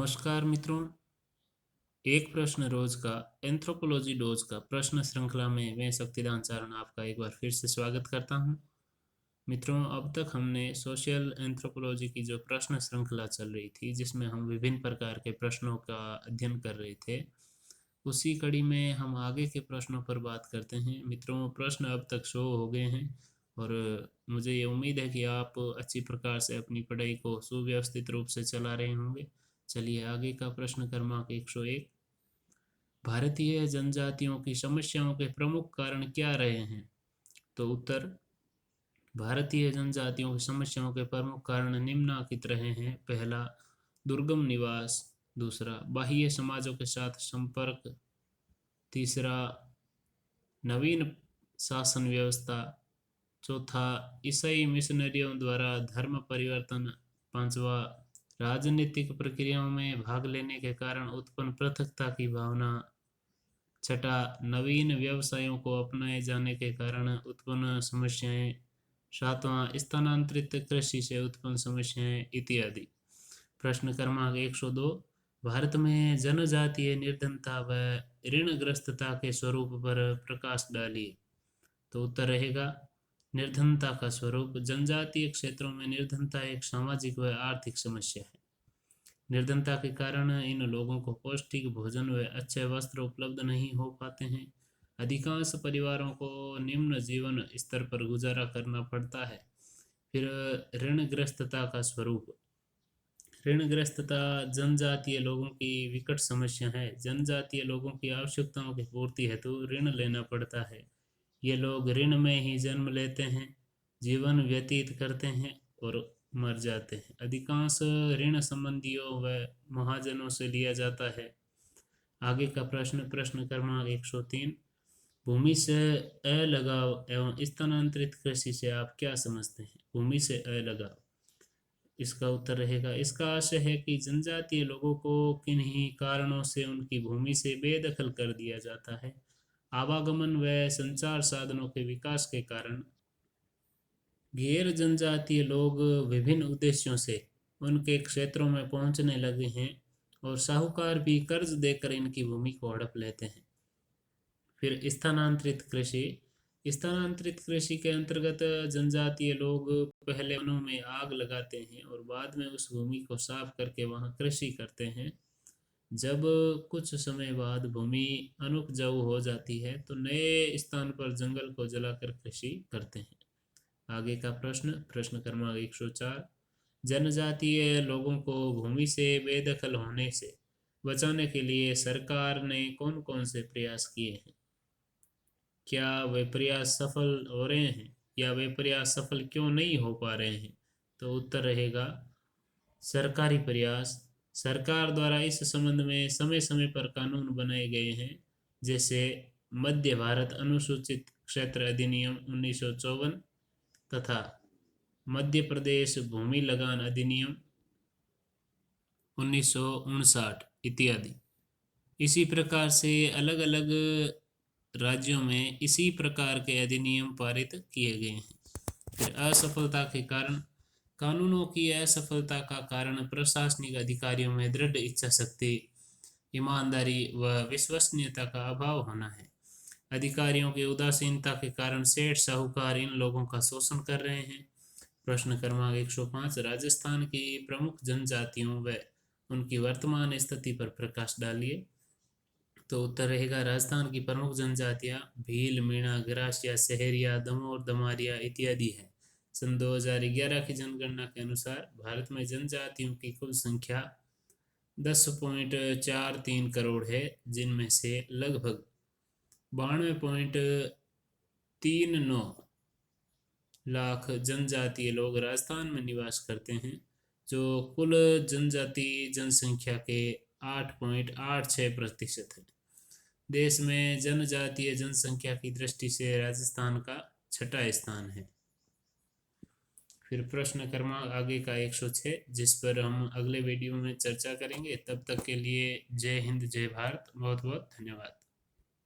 नमस्कार मित्रों। एक प्रश्न रोज का एंथ्रोपोलॉजी डोज का प्रश्न श्रृंखला में मैं शक्तिदान चारण आपका एक बार फिर से स्वागत करता हूं। मित्रों, अब तक हमने सोशल एंथ्रोपोलॉजी की जो प्रश्न श्रृंखला चल रही थी, जिसमें हम विभिन्न प्रकार के प्रश्नों का अध्ययन कर रहे थे, उसी कड़ी में हम आगे के प्रश्नों पर बात करते हैं। मित्रों, प्रश्न अब तक शो हो गए हैं और मुझे ये उम्मीद है कि आप अच्छी प्रकार से अपनी पढ़ाई को सुव्यवस्थित रूप से चला रहे होंगे। चलिए आगे का प्रश्न क्रमांक 101। भारतीय जनजातियों की समस्याओं के प्रमुख कारण क्या रहे हैं? तो उत्तर, भारतीय जनजातियों की समस्याओं के प्रमुख कारण निम्नलिखित रहे हैं। पहला, दुर्गम निवास। दूसरा, बाह्य समाजों के साथ संपर्क। तीसरा, नवीन शासन व्यवस्था। चौथा, ईसाई मिशनरियों द्वारा धर्म परिवर्तन। पांचवा, राजनीतिक प्रक्रियाओं में भाग लेने के कारण उत्पन्न पृथकता की भावना। छठा, नवीन व्यवसायों को अपनाए जाने के कारण उत्पन्न समस्याएं। सातवां, स्थानांतरित कृषि से उत्पन्न समस्याएं इत्यादि। प्रश्न क्रमांक 102। भारत में जनजातीय निर्धनता व ऋणग्रस्तता के स्वरूप पर प्रकाश डालिए। तो उत्तर रहेगा, निर्धनता का स्वरूप। जनजातीय क्षेत्रों में निर्धनता एक सामाजिक व आर्थिक समस्या है। निर्धनता के कारण इन लोगों को पौष्टिक भोजन व अच्छे वस्त्र उपलब्ध नहीं हो पाते हैं। अधिकांश परिवारों को निम्न जीवन स्तर पर गुजारा करना पड़ता है। फिर ऋणग्रस्तता का स्वरूप। ऋणग्रस्तता जनजातीय लोगों की विकट समस्या है। जनजातीय लोगों की आवश्यकताओं की पूर्ति हेतु ऋण लेना पड़ता है। ये लोग ऋण में ही जन्म लेते हैं, जीवन व्यतीत करते हैं और मर जाते हैं। अधिकांश ऋण संबंधियों व महाजनों से लिया जाता है। आगे का प्रश्न क्रमांक 103। भूमि से अलगाव एवं स्थानांतरित कृषि से आप क्या समझते हैं? भूमि से अलगाव, इसका उत्तर रहेगा, इसका आशय है कि जनजातीय लोगों को किन्हीं कारणों से उनकी भूमि से बेदखल कर दिया जाता है। आवागमन व संचार साधनों के विकास के कारण गैर जनजातीय लोग विभिन्न उद्देश्यों से उनके क्षेत्रों में पहुंचने लगे हैं और साहूकार भी कर्ज देकर इनकी भूमि को हड़प लेते हैं। फिर स्थानांतरित कृषि। स्थानांतरित कृषि के अंतर्गत जनजातीय लोग पहले वनों में आग लगाते हैं और बाद में उस भूमि को साफ करके वहां कृषि करते हैं। जब कुछ समय बाद भूमि अनुपजाऊ हो जाती है तो नए स्थान पर जंगल को जलाकर कृषि करते हैं। आगे का प्रश्न क्रमांक 104। जनजातीय लोगों को भूमि से बेदखल होने से बचाने के लिए सरकार ने कौन कौन से प्रयास किए हैं? क्या वे प्रयास सफल हो रहे हैं या वे प्रयास सफल क्यों नहीं हो पा रहे हैं? तो उत्तर रहेगा, सरकारी प्रयास। सरकार द्वारा इस संबंध में समय समय पर कानून बनाए गए हैं, जैसे मध्य भारत अनुसूचित क्षेत्र अधिनियम 1954 तथा मध्य प्रदेश भूमि लगान अधिनियम 1959 इत्यादि। इसी प्रकार से अलग अलग राज्यों में इसी प्रकार के अधिनियम पारित किए गए हैं। फिर असफलता के कारण। कानूनों की असफलता का कारण प्रशासनिक अधिकारियों में दृढ़ इच्छा शक्ति, ईमानदारी व विश्वसनीयता का अभाव होना है। अधिकारियों की उदासीनता के कारण सेठ साहूकार इन लोगों का शोषण कर रहे हैं। प्रश्न क्रमांक 105। राजस्थान की प्रमुख जनजातियों व उनकी वर्तमान स्थिति पर प्रकाश डालिए। तो उत्तर रहेगा, राजस्थान की प्रमुख जनजातियां भील, मीणा, गरासिया, सहरिया, दमोर, दमारिया इत्यादि है। सन 2011 की जनगणना के अनुसार भारत में जनजातियों की कुल संख्या 10.43 करोड़ है, जिनमें से लगभग 92.39 लाख जनजातीय लोग राजस्थान में निवास करते हैं, जो कुल जनजातीय जनसंख्या के 8.86% है। देश में जनजातीय जनसंख्या की दृष्टि से राजस्थान का छठा स्थान है। फिर प्रश्न क्रमांक आगे का 106, जिस पर हम अगले वीडियो में चर्चा करेंगे। तब तक के लिए जय हिंद, जय भारत। बहुत बहुत धन्यवाद।